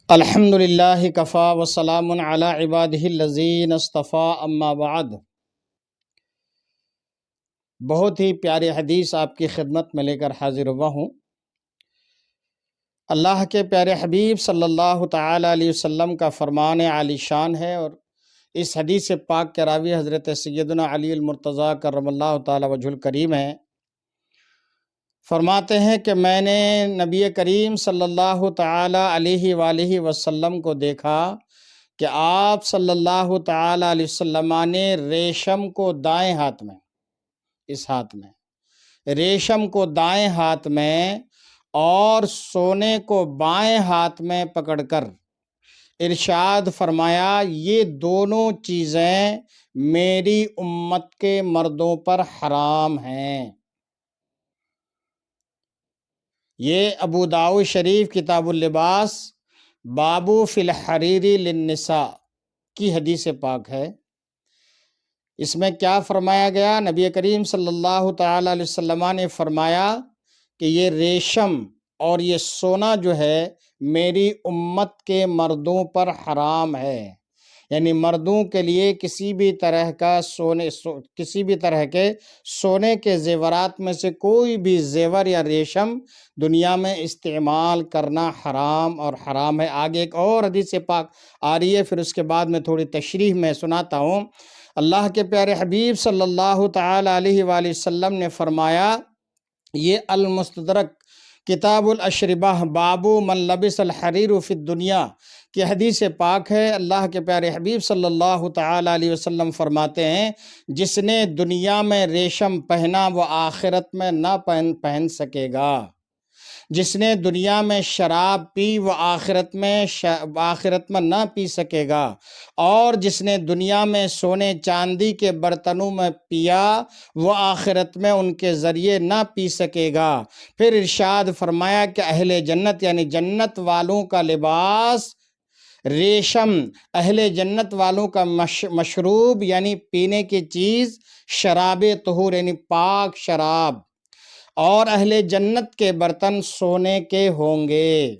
الحمدللہ کفا وسلام علی عبادہ الذین اصطفیٰ اما بعد۔ بہت ہی پیاری حدیث آپ کی خدمت میں لے کر حاضر ہوا ہوں۔ اللہ کے پیارے حبیب صلی اللہ تعالی علیہ وسلم کا فرمان عالی شان ہے، اور اس حدیث پاک کے راوی حضرت سیدنا علی المرتضیٰ کرم اللہ تعالی وجہ الکریم ہیں۔ فرماتے ہیں کہ میں نے نبی کریم صلی اللہ تعالی علیہ وآلہ وسلم کو دیکھا کہ آپ صلی اللہ تعالی علیہ وسلم نے ریشم کو دائیں ہاتھ میں، اس ہاتھ میں ریشم کو دائیں ہاتھ میں اور سونے کو بائیں ہاتھ میں پکڑ کر ارشاد فرمایا، یہ دونوں چیزیں میری امت کے مردوں پر حرام ہیں۔ یہ ابو داؤد شریف کتاب اللباس بابو فی الحریری للنساء کی حدیث پاک ہے۔ اس میں کیا فرمایا گیا؟ نبی کریم صلی اللہ تعالی علیہ وسلم نے فرمایا کہ یہ ریشم اور یہ سونا جو ہے میری امت کے مردوں پر حرام ہے، یعنی مردوں کے لیے کسی بھی طرح کے سونے کے زیورات میں سے کوئی بھی زیور یا ریشم دنیا میں استعمال کرنا حرام اور حرام ہے۔ آگے ایک اور حدیث پاک آ رہی ہے، پھر اس کے بعد میں تھوڑی تشریح میں سناتا ہوں۔ اللہ کے پیارے حبیب صلی اللہ تعالی علیہ وآلہ وسلم نے فرمایا، یہ المستدرک کتاب الاشربہ بابو من لبس الحریر فی الدنیا کی حدیث پاک ہے۔ اللہ کے پیارے حبیب صلی اللہ تعالی علیہ وسلم فرماتے ہیں، جس نے دنیا میں ریشم پہنا وہ آخرت میں نہ پہن سکے گا، جس نے دنیا میں شراب پی وہ آخرت میں نہ پی سکے گا، اور جس نے دنیا میں سونے چاندی کے برتنوں میں پیا وہ آخرت میں ان کے ذریعے نہ پی سکے گا۔ پھر ارشاد فرمایا کہ اہل جنت یعنی جنت والوں کا لباس ریشم، اہل جنت والوں کا مشروب یعنی پینے کی چیز شراب طہور یعنی پاک شراب، اور اہل جنت کے برتن سونے کے ہوں گے۔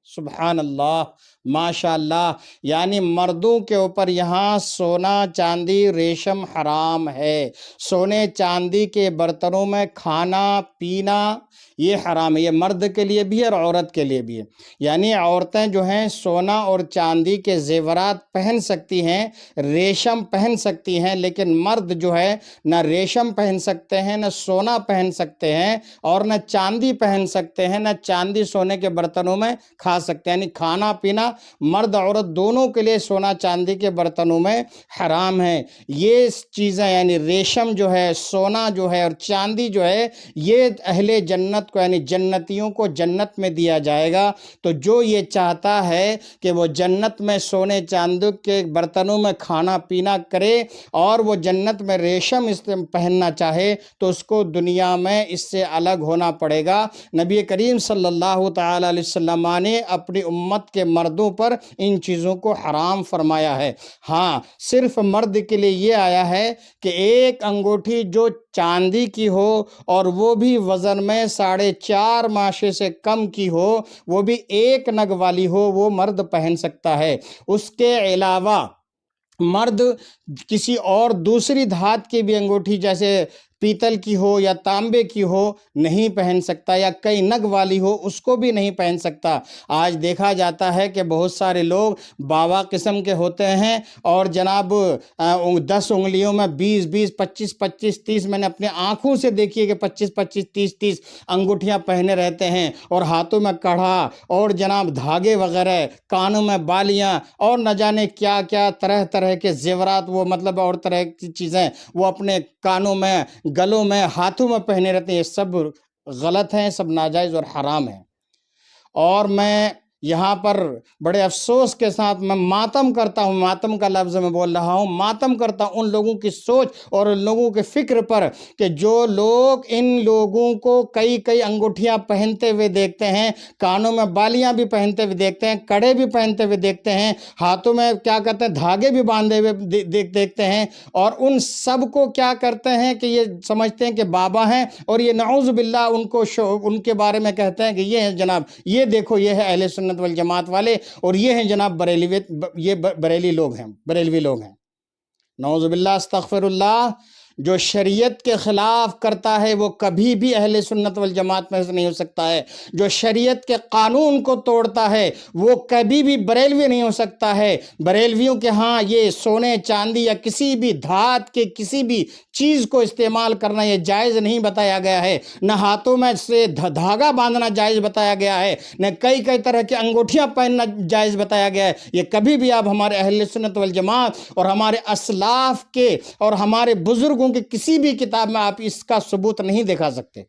سبحان اللہ، ماشاء اللہ، یعنی مردوں کے اوپر یہاں سونا چاندی ریشم حرام ہے۔ سونے چاندی کے برتنوں میں کھانا پینا یہ حرام ہے، یہ مرد کے لیے بھی ہے اور عورت کے لیے بھی ہے۔ یعنی عورتیں جو ہیں سونا اور چاندی کے زیورات پہن سکتی ہیں، ریشم پہن سکتی ہیں، لیکن مرد جو ہے نہ ریشم پہن سکتے ہیں، نہ سونا پہن سکتے ہیں، اور نہ چاندی پہن سکتے ہیں، نہ چاندی سونے کے برتنوں میں کھا سکتے ہیں۔ یعنی کھانا پینا مرد عورت دونوں کے لیے سونا چاندی کے برتنوں میں حرام ہے۔ یہ چیزیں یعنی ریشم جو ہے، سونا جو ہے اور چاندی جو ہے، یہ اہل جنت کو یعنی جنتیوں کو جنت میں دیا جائے گا۔ تو جو یہ چاہتا ہے کہ وہ جنت میں سونے چاندی کے برتنوں میں کھانا پینا کرے اور وہ جنت میں ریشم پہننا چاہے تو اس کو دنیا میں اس سے الگ ہونا پڑے گا۔ نبی کریم صلی اللہ تعالی علیہ وسلم نے اپنی امت کے مردوں پر ان چیزوں کو حرام فرمایا ہے۔ ہاں، صرف مرد کے لیے یہ آیا ہے کہ ایک انگوٹھی جو چاندی کی ہو اور وہ بھی وزن میں 4.5 ماشے سے کم کی ہو، وہ بھی 1 نگ والی ہو، وہ مرد پہن سکتا ہے۔ اس کے علاوہ مرد کسی اور دوسری دھات کی بھی انگوٹھی جیسے پیتل کی ہو یا تانبے کی ہو نہیں پہن سکتا، یا کئی نگ والی ہو اس کو بھی نہیں پہن سکتا۔ آج دیکھا جاتا ہے کہ بہت سارے لوگ باوا قسم کے ہوتے ہیں اور جناب 10 انگلیوں میں 20 25 30 میں نے اپنے آنکھوں سے دیکھی ہے کہ 25 30 انگوٹھیاں پہنے رہتے ہیں، اور ہاتھوں میں کڑھا اور جناب دھاگے وغیرہ، کانوں میں بالیاں اور نہ جانے کیا کیا طرح طرح کے زیورات، وہ مطلب اور طرح کی چیزیں وہ اپنے کانوں میں، گلوں میں، ہاتھوں میں پہنے رہتے ہیں۔ یہ سب غلط ہیں، سب ناجائز اور حرام ہیں۔ اور میں یہاں پر بڑے افسوس کے ساتھ میں ماتم کرتا ہوں، ماتم کا لفظ میں بول رہا ہوں، ماتم کرتا ہوں ان لوگوں کی سوچ اور ان لوگوں کے فکر پر کہ جو لوگ ان لوگوں کو کئی انگوٹھیاں پہنتے ہوئے دیکھتے ہیں، کانوں میں بالیاں بھی پہنتے ہوئے دیکھتے ہیں، کڑے بھی پہنتے ہوئے دیکھتے ہیں، ہاتھوں میں کیا کہتے ہیں دھاگے بھی باندھے ہوئے دیکھتے ہیں، اور ان سب کو کیا کرتے ہیں کہ یہ سمجھتے ہیں کہ بابا ہیں، اور یہ نعوذ باللہ ان کے بارے میں کہتے ہیں کہ یہ ہے جناب، یہ دیکھو یہ ہے اہل سنت سنت والجماعت والے، اور یہ ہیں جناب یہ بریلوی لوگ ہیں۔ نعوذ باللہ، استغفر اللہ۔ جو شریعت کے خلاف کرتا ہے وہ کبھی بھی اہل سنت والجماعت میں سے نہیں ہو سکتا ہے۔ جو شریعت کے قانون کو توڑتا ہے وہ کبھی بھی بریلوی نہیں ہو سکتا ہے۔ بریلویوں کے ہاں یہ سونے چاندی یا کسی بھی دھات کے کسی بھی چیز کو استعمال کرنا یہ جائز نہیں بتایا گیا ہے، نہ ہاتھوں میں سے دھاگا باندھنا جائز بتایا گیا ہے، نہ کئی طرح کی انگوٹھیاں پہننا جائز بتایا گیا ہے۔ یہ کبھی بھی آپ ہمارے اہل سنت والجماعت اور ہمارے اسلاف کے اور ہمارے بزرگوں کہ کسی بھی کتاب میں آپ اس کا ثبوت نہیں دکھا سکتے۔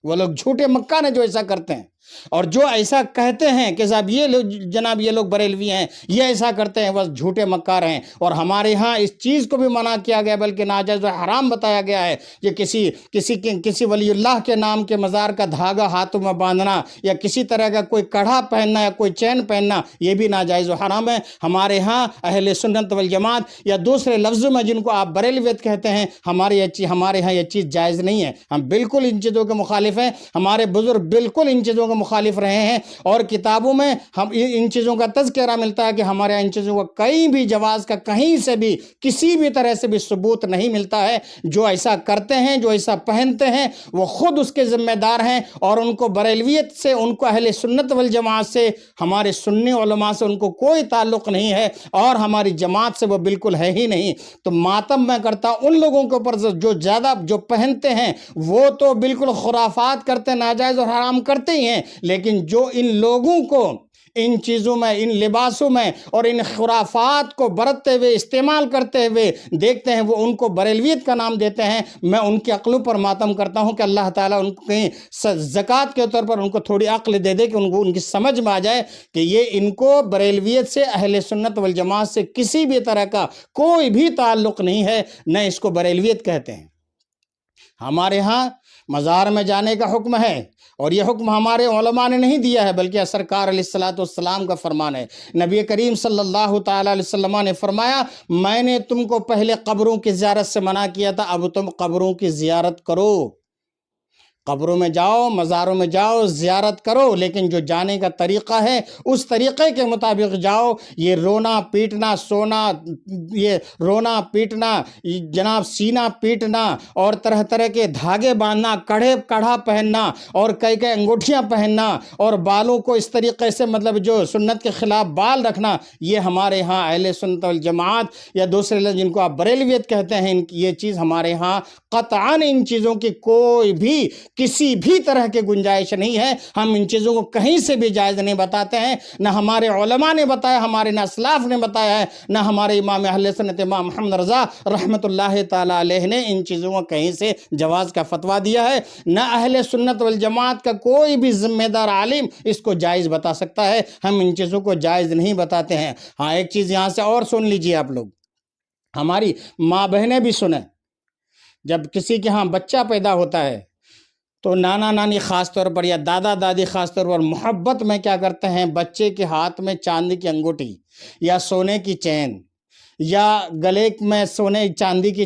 وہ لوگ جھوٹے مکہ نے جو ایسا کرتے ہیں اور جو ایسا کہتے ہیں کہ صاحب یہ لوگ بریلوی ہیں، یہ ایسا کرتے ہیں، بس جھوٹے مکار ہیں۔ اور ہمارے ہاں اس چیز کو بھی منع کیا گیا بلکہ ناجائز و حرام بتایا گیا ہے کہ کسی ولی اللہ کے نام کے مزار کا دھاگا ہاتھوں میں باندھنا یا کسی طرح کا کوئی کڑھا پہننا یا کوئی چین پہننا یہ بھی ناجائز و حرام ہے۔ ہمارے ہاں اہل سنت والجماعت یا دوسرے لفظوں میں جن کو آپ بریلویت کہتے ہیں، ہمارے ہاں یہ چیز جائز نہیں ہے۔ ہم بالکل ان چیزوں کے مخالف ہیں، ہمارے بزرگ بالکل ان چیزوں کے مخالف رہے ہیں، اور کتابوں میں ہم ان چیزوں کا تذکرہ ملتا ہے کہ ہمارے ان چیزوں کا کہیں بھی جواز کا کہیں سے بھی کسی بھی طرح سے بھی ثبوت نہیں ملتا ہے۔ جو ایسا کرتے ہیں، جو ایسا پہنتے ہیں، وہ خود اس کے ذمہ دار ہیں، اور ان کو بریلویت سے، ان کو اہل سنت والجماعت سے، ہمارے سنی علماء سے ان کو کوئی تعلق نہیں ہے، اور ہماری جماعت سے وہ بالکل ہے ہی نہیں۔ تو ماتم میں کرتا ہوں ان لوگوں کے اوپر جو پہنتے ہیں وہ تو بالکل خرافات کرتے، ناجائز اور حرام کرتے ہی ہیں، لیکن جو ان لوگوں کو ان چیزوں میں، ان لباسوں میں اور ان خرافات کو برتتے ہوئے، استعمال کرتے ہوئے دیکھتے ہیں، وہ ان کو بریلویت کا نام دیتے ہیں۔ میں ان کی عقلوں پر ماتم کرتا ہوں کہ اللہ تعالیٰ ان کو کہیں زکوٰۃ کے طور پر ان کو تھوڑی عقل دے دے کہ ان کی سمجھ میں آ جائے کہ یہ ان کو بریلویت سے، اہل سنت والجماعت سے کسی بھی طرح کا کوئی بھی تعلق نہیں ہے، نہ اس کو بریلویت کہتے ہیں۔ ہمارے ہاں مزار میں جانے کا حکم ہے، اور یہ حکم ہمارے علماء نے نہیں دیا ہے بلکہ سرکار علیہ الصلوۃ کا فرمان ہے۔ نبی کریم صلی اللہ تعالیٰ علیہ وسلم نے فرمایا، میں نے تم کو پہلے قبروں کی زیارت سے منع کیا تھا، اب تم قبروں کی زیارت کرو۔ قبروں میں جاؤ، مزاروں میں جاؤ، زیارت کرو، لیکن جو جانے کا طریقہ ہے اس طریقے کے مطابق جاؤ۔ یہ رونا پیٹنا، جناب سینہ پیٹنا، اور طرح طرح کے دھاگے باندھنا، کڑھا پہننا، اور کئی انگوٹھیاں پہننا، اور بالوں کو اس طریقے سے جو سنت کے خلاف بال رکھنا، یہ ہمارے ہاں اہل سنت والجماعت یا دوسرے لوگ جن کو آپ بریلویت کہتے ہیں، یہ چیز ہمارے ہاں قطعاً ان چیزوں کی کوئی بھی کسی بھی طرح کی گنجائش نہیں ہے۔ ہم ان چیزوں کو کہیں سے بھی جائز نہیں بتاتے ہیں، نہ ہمارے علماء نے بتایا، ہمارے نہ اسلاف نے بتایا ہے، نہ ہمارے امام اہل سنت امام محمد رضا رحمۃ اللہ تعالیٰ علیہ نے ان چیزوں کو کہیں سے جواز کا فتویٰ دیا ہے، نہ اہل سنت والجماعت کا کوئی بھی ذمہ دار عالم اس کو جائز بتا سکتا ہے۔ ہم ان چیزوں کو جائز نہیں بتاتے ہیں۔ ہاں، ایک چیز یہاں سے اور سن لیجئے آپ لوگ، ہماری ماں بہنیں بھی سنیں، جب کسی کے ہاں بچہ پیدا ہوتا ہے تو نانا نانی خاص طور پر یا دادا دادی خاص طور پر محبت میں کیا کرتے ہیں، بچے کے ہاتھ میں چاندی کی انگوٹھی یا سونے کی چین یا گلے میں سونے چاندی کی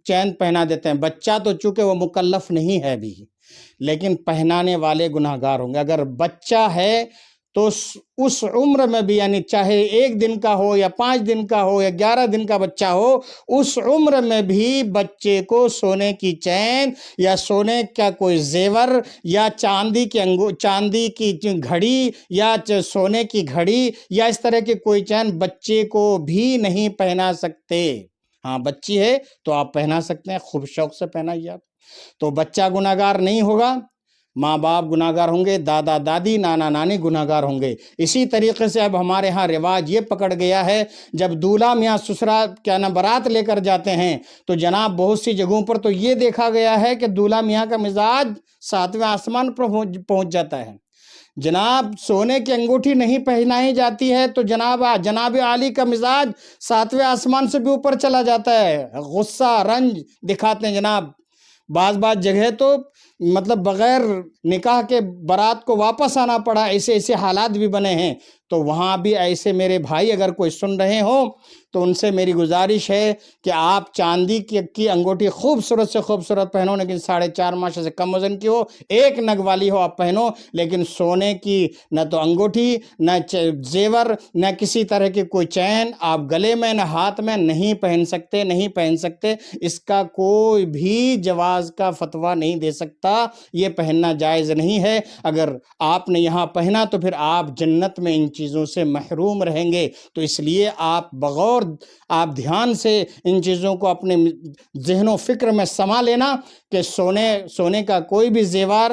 چین پہنا دیتے ہیں۔ بچہ تو چونکہ وہ مکلف نہیں ہے ابھی، لیکن پہنانے والے گناہگار ہوں گے۔ اگر بچہ ہے تو اس عمر میں بھی، یعنی چاہے 1 دن کا ہو یا 5 دن کا ہو یا 11 دن کا بچہ ہو، اس عمر میں بھی بچے کو سونے کی چین یا سونے کا کوئی زیور یا چاندی کی گھڑی یا سونے کی گھڑی یا اس طرح کی کوئی چین بچے کو بھی نہیں پہنا سکتے۔ ہاں، بچی ہے تو آپ پہنا سکتے ہیں، خوب شوق سے پہنائیے آپ، تو بچہ گناہگار نہیں ہوگا، ماں باپ گناہگار ہوں گے، دادا دادی نانا نانی گناہگار ہوں گے۔ اسی طریقے سے اب ہمارے ہاں رواج یہ پکڑ گیا ہے، جب دولہا میاں سسرال بارات لے کر جاتے ہیں تو جناب بہت سی جگہوں پر تو یہ دیکھا گیا ہے کہ دولہا میاں کا مزاج 7ویں آسمان پر پہنچ جاتا ہے۔ جناب سونے کی انگوٹھی نہیں پہنائی جاتی ہے تو جناب عالی کا مزاج 7ویں آسمان سے بھی اوپر چلا جاتا ہے، غصہ رنج دکھاتے ہیں جناب۔ بعض جگہ تو مطلب بغیر نکاح کے بارات کو واپس آنا پڑا، ایسے ایسے حالات بھی بنے ہیں۔ تو وہاں بھی ایسے میرے بھائی اگر کوئی سن رہے ہوں تو ان سے میری گزارش ہے کہ آپ چاندی کی انگوٹھی خوبصورت سے خوبصورت پہنو، لیکن 4.5 ماشا سے کم وزن کی ہو، 1 نگ والی ہو آپ پہنو، لیکن سونے کی نہ تو انگوٹھی، نہ زیور، نہ کسی طرح کی کوئی چین آپ گلے میں نہ ہاتھ میں نہیں پہن سکتے۔ اس کا کوئی بھی جواز کا فتویٰ نہیں دے سکتا، یہ پہننا جائز نہیں ہے۔ اگر آپ نے یہاں پہنا تو پھر آپ جنت میں ان چیزوں سے محروم رہیں گے۔ تو اس لیے آپ آپ دھیان سے ان چیزوں کو اپنے ذہن و فکر میں سما لینا کہ سونے کا کوئی بھی زیور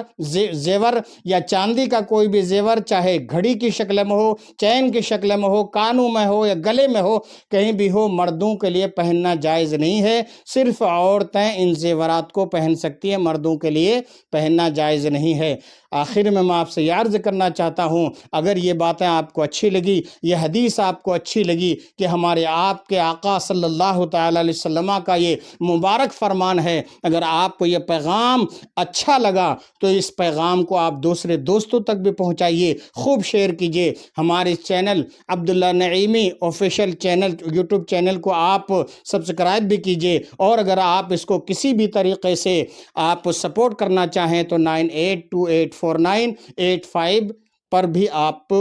یا چاندی کا کوئی بھی زیور، چاہے گھڑی کی شکل میں ہو، چین کی شکل میں ہو، کانوں میں ہو یا گلے میں ہو، کہیں بھی ہو، مردوں کے لیے پہننا جائز نہیں ہے۔ صرف عورتیں ان زیورات کو پہن سکتی ہیں، مردوں کے لیے پہننا جائز نہیں ہے۔ آخر میں آپ سے یہ عرض کرنا چاہتا ہوں، اگر یہ باتیں آپ کو اچھی لگی، یہ حدیث آپ کو اچھی لگی کہ ہمارے آپ کے آقا صلی اللہ تعالیٰ علیہ وسلم کا یہ مبارک فرمان ہے، اگر آپ کو یہ پیغام اچھا لگا تو اس پیغام کو آپ دوسرے دوستوں تک بھی پہنچائیے، خوب شیئر کیجئے۔ ہمارے channel Abdullah Naeemi official channel YouTube channel کو آپ سبسکرائب بھی کیجئے، اور اگر آپ اس کو کسی بھی طریقے سے آپ سپورٹ کرنا چاہیں تو 98284985 پر بھی آپ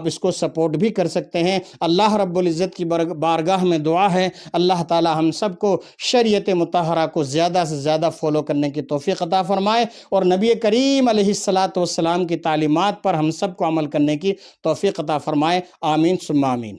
اس کو سپورٹ بھی کر سکتے ہیں۔ اللہ رب العزت کی بارگاہ میں دعا ہے، اللہ تعالی ہم سب کو شریعت مطہرہ کو زیادہ سے زیادہ فالو کرنے کی توفیق عطا فرمائے، اور نبی کریم علیہ الصلاۃ والسلام کی تعلیمات پر ہم سب کو عمل کرنے کی توفیق عطا فرمائے۔ آمین ثم آمین۔